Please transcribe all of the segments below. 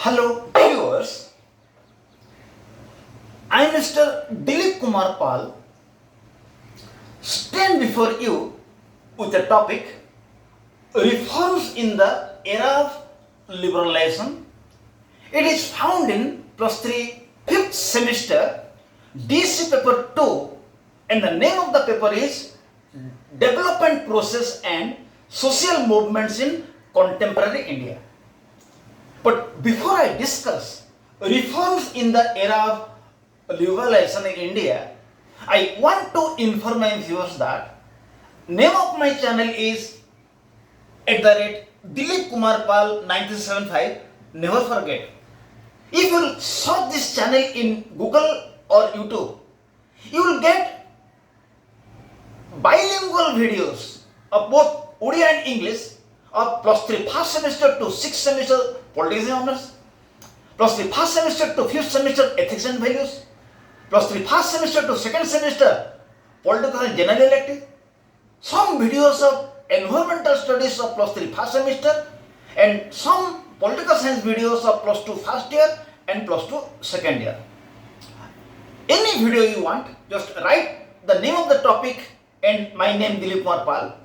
Hello viewers, I am Mr. Dilip Kumar Pal, stand before you with the topic Reforms in the Era of Liberalization. It is found in +3 5th semester DSE paper 2 and the name of the paper is Development Process and Social Movements in Contemporary India. But before I discuss reforms in the era of liberalization in India, I want to inform my viewers that name of my channel is @Dilip Kumar Pal 975. Never forget. If you will search this channel in Google or YouTube, you will get bilingual videos of both Odia and English of +3 1st semester to 6th semester politics and honors, +3 1st semester to 5th semester ethics and values, +3 1st semester to 2nd semester political and general elective, some videos of environmental studies of +3 1st semester, and some political science videos of +2 first year and +2 second year. Any video you want, just write the name of the topic and my name Dilip Kumar Pal.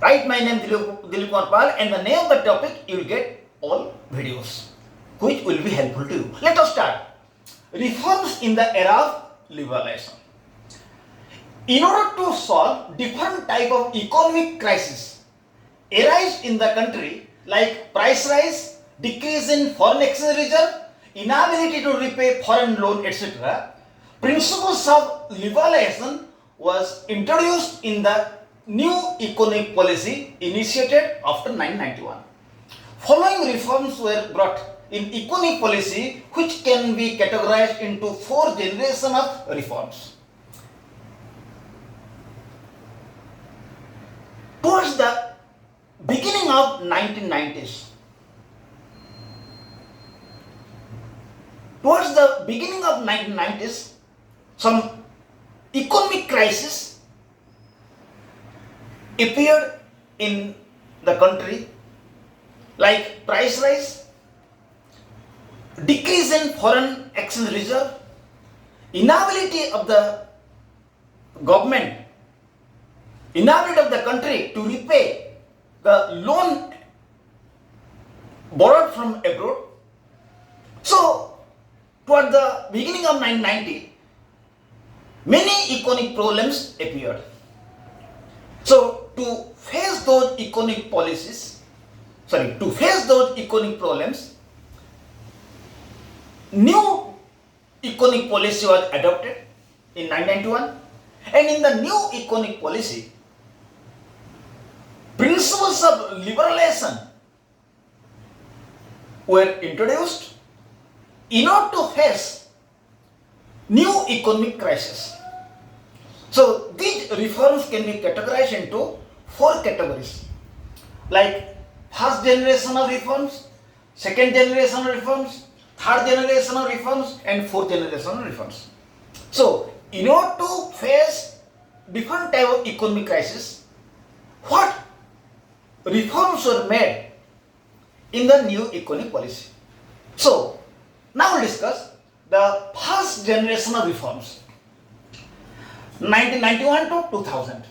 Write my name Dilip Kumar Pal and the name of the topic, you will get all videos which will be helpful to you. Let us start. Reforms in the era of liberalization. In order to solve different type of economic crisis arise in the country like price rise, decrease in foreign exchange reserve, inability to repay foreign loan, etc., principles of liberalization was introduced in the new economic policy initiated after 1991. Following reforms were brought in economic policy which can be categorized into 4 generations of reforms. Towards the beginning of 1990s, some economic crisis appeared in the country like price rise, decrease in foreign exchange reserve, inability of the government, inability of the country to repay the loan borrowed from abroad. So, toward the beginning of 1990, many economic problems appeared. So, to face those economic problems, new economic policy was adopted in 1991, and in the new economic policy, principles of liberalization were introduced in order to face new economic crisis. So these reforms can be categorized into 4 categories like first generation of reforms, second generation of reforms, third generation of reforms, and fourth generation of reforms. So in order to face different type of economic crisis, what reforms were made in the new economic policy? So now we'll discuss the first generation of reforms, 1991 to 2000.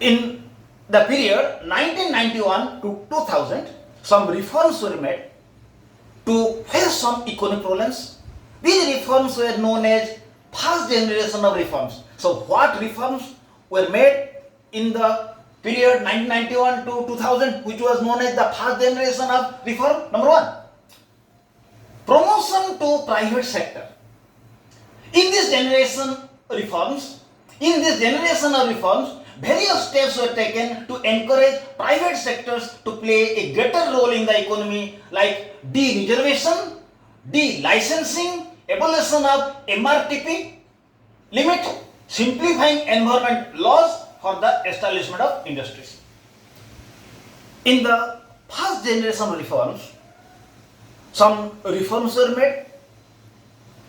In the period 1991 to 2000, some reforms were made to face some economic problems. These reforms were known as first generation of reforms. So what reforms were made in the period 1991 to 2000, which was known as the first generation of reform? Number 1, promotion to private sector. In this generation of reforms, various steps were taken to encourage private sectors to play a greater role in the economy like de-reservation, de-licensing, abolition of MRTP limit, simplifying environment laws for the establishment of industries. In the first generation of reforms, some reforms were made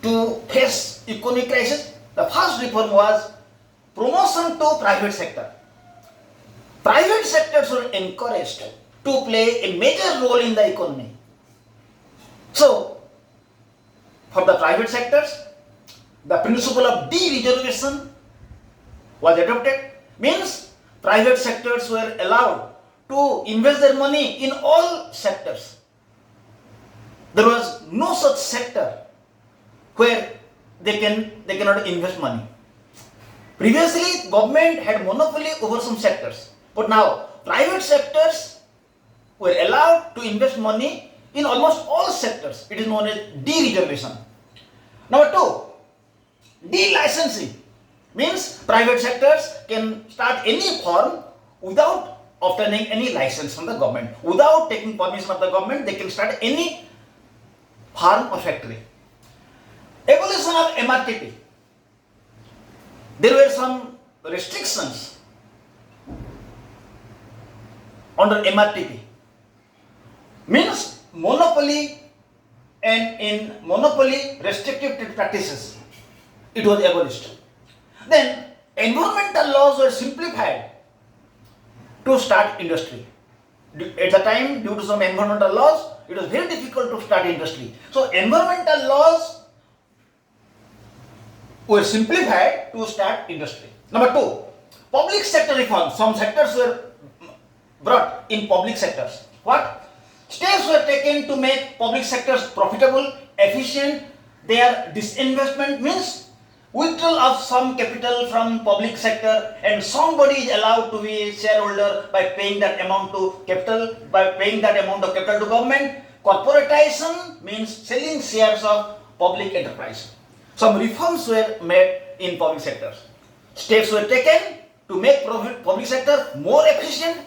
to face economic crisis. The first reform was promotion to private sector. Private sectors were encouraged to play a major role in the economy. So, for the private sectors, the principle of de-reservation was adopted. Means private sectors were allowed to invest their money in all sectors. There was no such sector where they cannot invest money. Previously, government had monopoly over some sectors, but now private sectors were allowed to invest money in almost all sectors. It is known as de-reservation. Number two, de-licensing means private sectors can start any firm without obtaining any license from the government. Without taking permission of the government, they can start any farm or factory. Evolution of MRTP. There were some restrictions under MRTP. Means monopoly, and in monopoly restrictive trade practices, it was abolished. Then environmental laws were simplified to start industry. At the time, due to some environmental laws, it was very difficult to start industry. So environmental laws were simplified to start industry. Number two, public sector reforms. Some sectors were brought in public sectors. What? Steps were taken to make public sectors profitable, efficient. Their disinvestment means withdrawal of some capital from public sector, and somebody is allowed to be a shareholder by paying that amount to capital, by paying that amount of capital to government. Corporatization means selling shares of public enterprise. Some reforms were made in public sectors. Steps were taken to make public sector more efficient,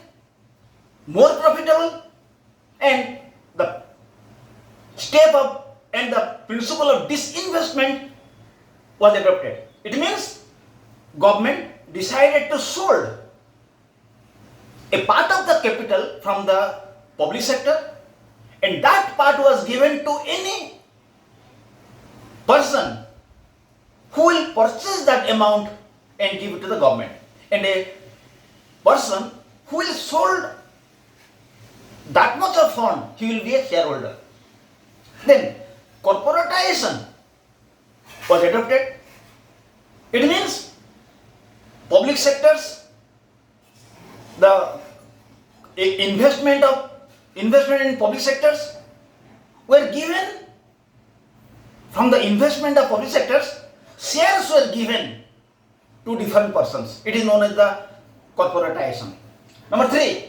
more profitable, and the step of and the principle of disinvestment was adopted. It means government decided to sold a part of the capital from the public sector, and that part was given to any person who will purchase that amount and give it to the government, and a person who will sold that much of fund, he will be a shareholder. Then corporatization was adopted. It means public sectors, the investment in public sectors were given. From the investment of public sectors, shares were given to different persons. It is known as the corporatization. Number three,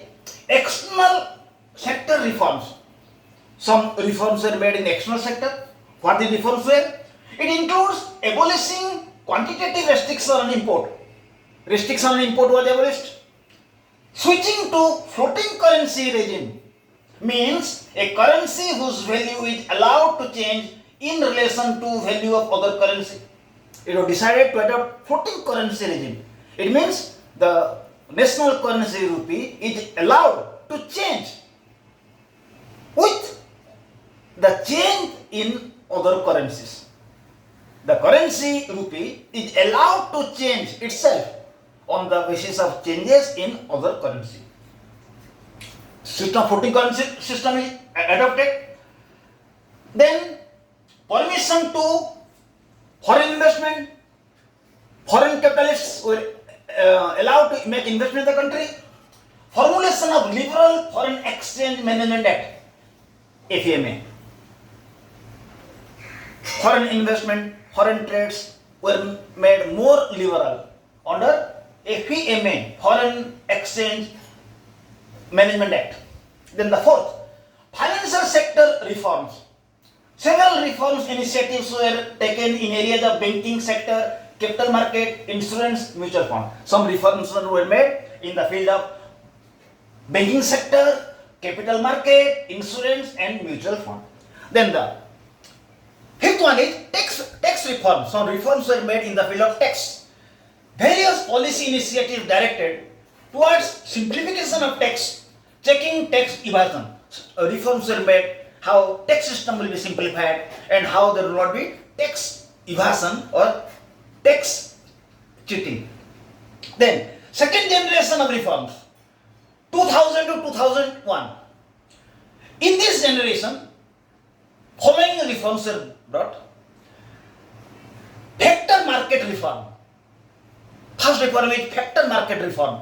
external sector reforms. Some reforms were made in the external sector. What the reforms were? It includes abolishing quantitative restriction on import. Restriction on import was abolished. Switching to floating currency regime means a currency whose value is allowed to change in relation to value of other currency. It was decided to adopt floating currency regime. It means the national currency rupee is allowed to change with the change in other currencies. The currency rupee is allowed to change itself on the basis of changes in other currency. Floating currency system is adopted. Then permission to foreign investment. Foreign capitalists were allowed to make investment in the country. Formulation of Liberal Foreign Exchange Management Act, FEMA. Foreign investment, foreign trades were made more liberal under FEMA, Foreign Exchange Management Act. Then the fourth, financial sector reforms. Several reforms initiatives were taken in areas of banking sector, capital market, insurance, mutual fund. Some reforms were made in the field of banking sector, capital market, insurance, and mutual fund. Then the fifth one is tax reform. Some reforms were made in the field of tax. Various policy initiatives directed towards simplification of tax, checking tax evasion. Reforms were made how tax system will be simplified and how there will not be tax evasion or tax cheating. Then second generation of reforms, 2000 to 2001. In this generation, Following reforms were brought. Factor market reform. First reform is factor market reform.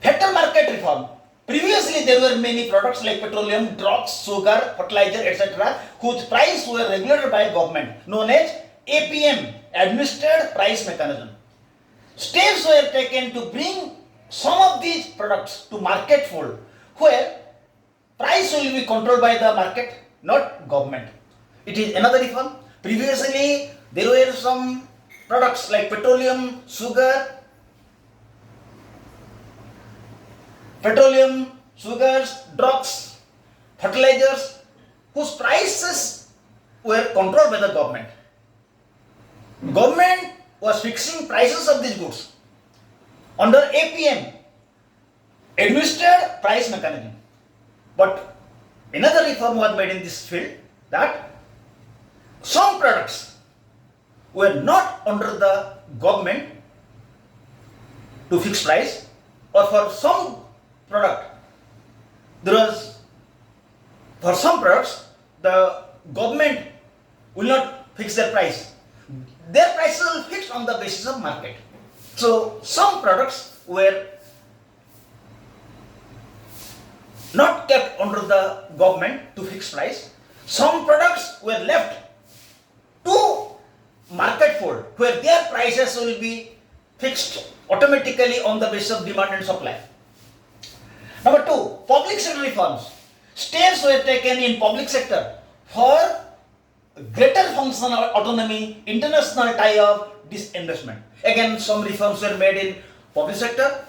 Factor market reform. Previously, there were many products like petroleum, drugs, sugar, fertilizer, etc., whose price were regulated by government, known as APM, Administered Price Mechanism. Steps were taken to bring some of these products to market fold, where price will be controlled by the market, not government. It is another reform. Previously, there were some products like petroleum, sugars, drugs, fertilizers, whose prices were controlled by the government. Government was fixing prices of these goods under APM, Administered Price Mechanism. But another reform was made in this field, that some products were not under the government to fix price, or for some product for some products the government will not fix their price. Their prices will fix on the basis of market. So some products were not kept under the government to fix price. Some products were left to market fold, where their prices will be fixed automatically on the basis of demand and supply. Number 2, public sector reforms. Steps were taken in public sector for greater functional autonomy, international tie-up, disinvestment. Again, some reforms were made in public sector.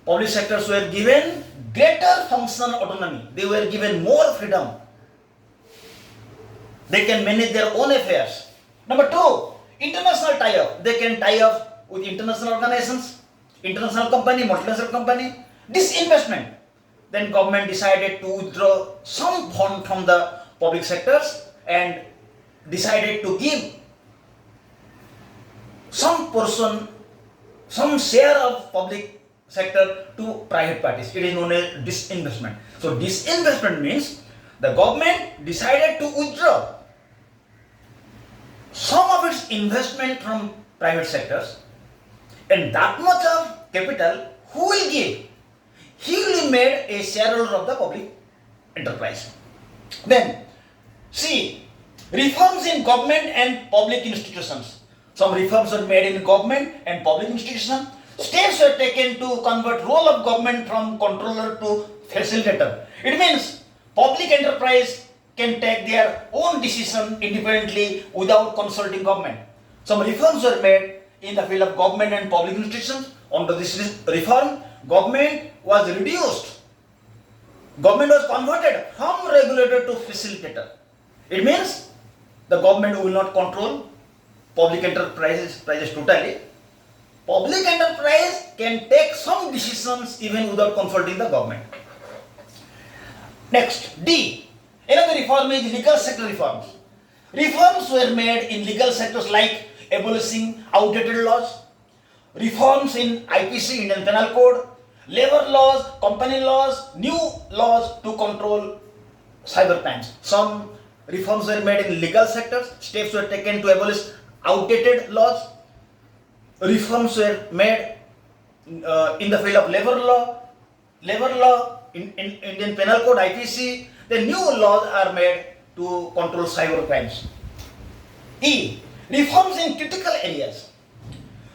Public sectors were given greater functional autonomy. They were given more freedom. They can manage their own affairs. Number 2, international tie-up. They can tie up with international organizations, international company, multinational company. Disinvestment. Then government decided to withdraw some fund from the public sectors and decided to give some portion, some share of public sector to private parties. It is known as disinvestment. So disinvestment means the government decided to withdraw some of its investment from private sectors, and that much of capital who will give? He will be made a shareholder of the public enterprise. Then, see, reforms in government and public institutions. Some reforms were made in government and public institutions. Steps were taken to convert role of government from controller to facilitator. It means public enterprise can take their own decision independently without consulting government. Some reforms were made in the field of government and public institutions. Under this reform, government was reduced. Government was converted from regulator to facilitator. It means the government will not control public enterprises totally. Public enterprise can take some decisions even without consulting the government. Next, D. Another reform is legal sector reforms. Reforms were made in legal sectors like abolishing outdated laws, reforms in IPC, Indian Penal Code, labor laws, company laws, new laws to control cyber crimes. Some reforms were made in legal sectors. Steps were taken to abolish outdated laws. Reforms were made in the field of labor law, in Indian Penal Code, IPC. The new laws are made to control cyber crimes. E. Reforms in critical areas.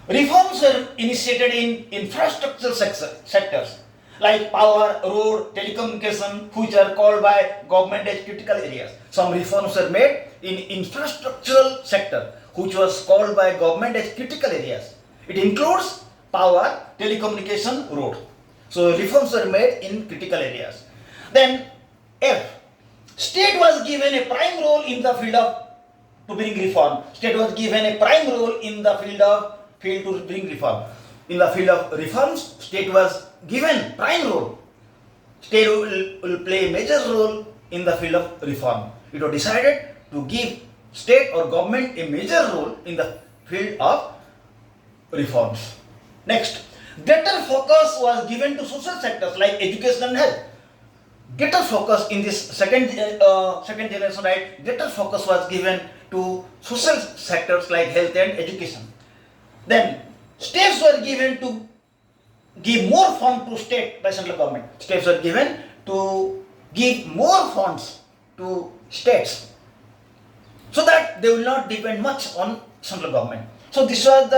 Reforms were initiated in infrastructural sectors like power, road, telecommunication, which are called by government as critical areas. Some reforms were made in infrastructural sector, which was called by government as critical areas. It includes power, telecommunication, road. So reforms were made in critical areas. Then F. State was given a prime role in the field to bring reform. State was given a prime role in the field to bring reform. In the field of reforms, state was given prime role. State will play a major role in the field of reform. It was decided to give state or government a major role in the field of reforms. Next, greater focus was given to social sectors like education and health. greater focus in this second generation, right? Greater focus was given to social sectors like health and education. Then steps were given to give more funds to state by central government. Steps were given to give more funds to states so that they will not depend much on central government. So these are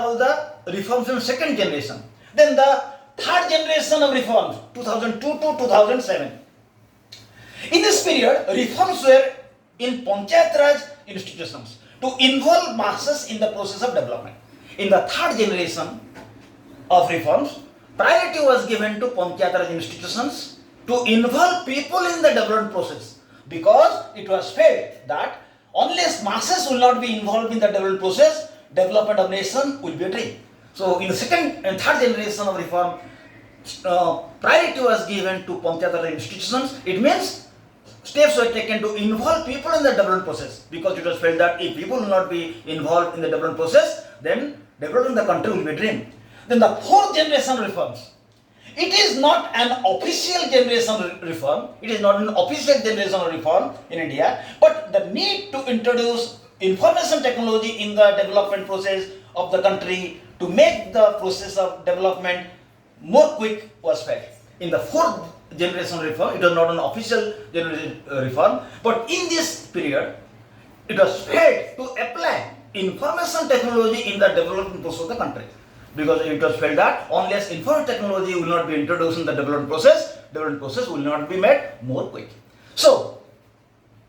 all the reforms in second generation. Then the third generation of reforms, 2002 to 2007. In this period, reforms were in Panchayat Raj institutions to involve masses in the process of development. In the third generation of reforms, priority was given to Panchayat Raj institutions to involve people in the development process, because it was felt that unless masses will not be involved in the development process, development of nation will be a dream. So in the second and third generation of reform, priority was given to Panchayat Raj institutions. It means steps were taken to involve people in the development process, because it was felt that if people will not be involved in the development process, then developing the country will be a dream. Then the fourth generation reforms. It is not an official generation reform. It is not an official generation reform in India, but the need to introduce information technology in the development process of the country to make the process of development more quick was felt. In the fourth generation reform, it was not an official generation reform, but in this period, it was felt to apply information technology in the development process of the country, because it was felt that unless information technology will not be introduced in the development process will not be made more quick. So,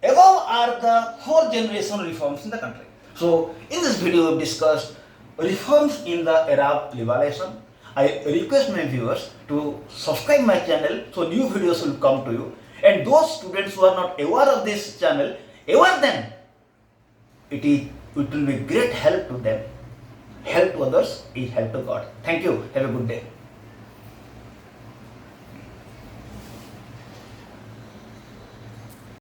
above are the four generation reforms in the country. So, in this video, we discussed reforms in the era of liberalization. I request my viewers to subscribe my channel so new videos will come to you. And those students who are not aware of this channel, aware them. It will be great help to them. Help to others is help to God. Thank you. Have a good day.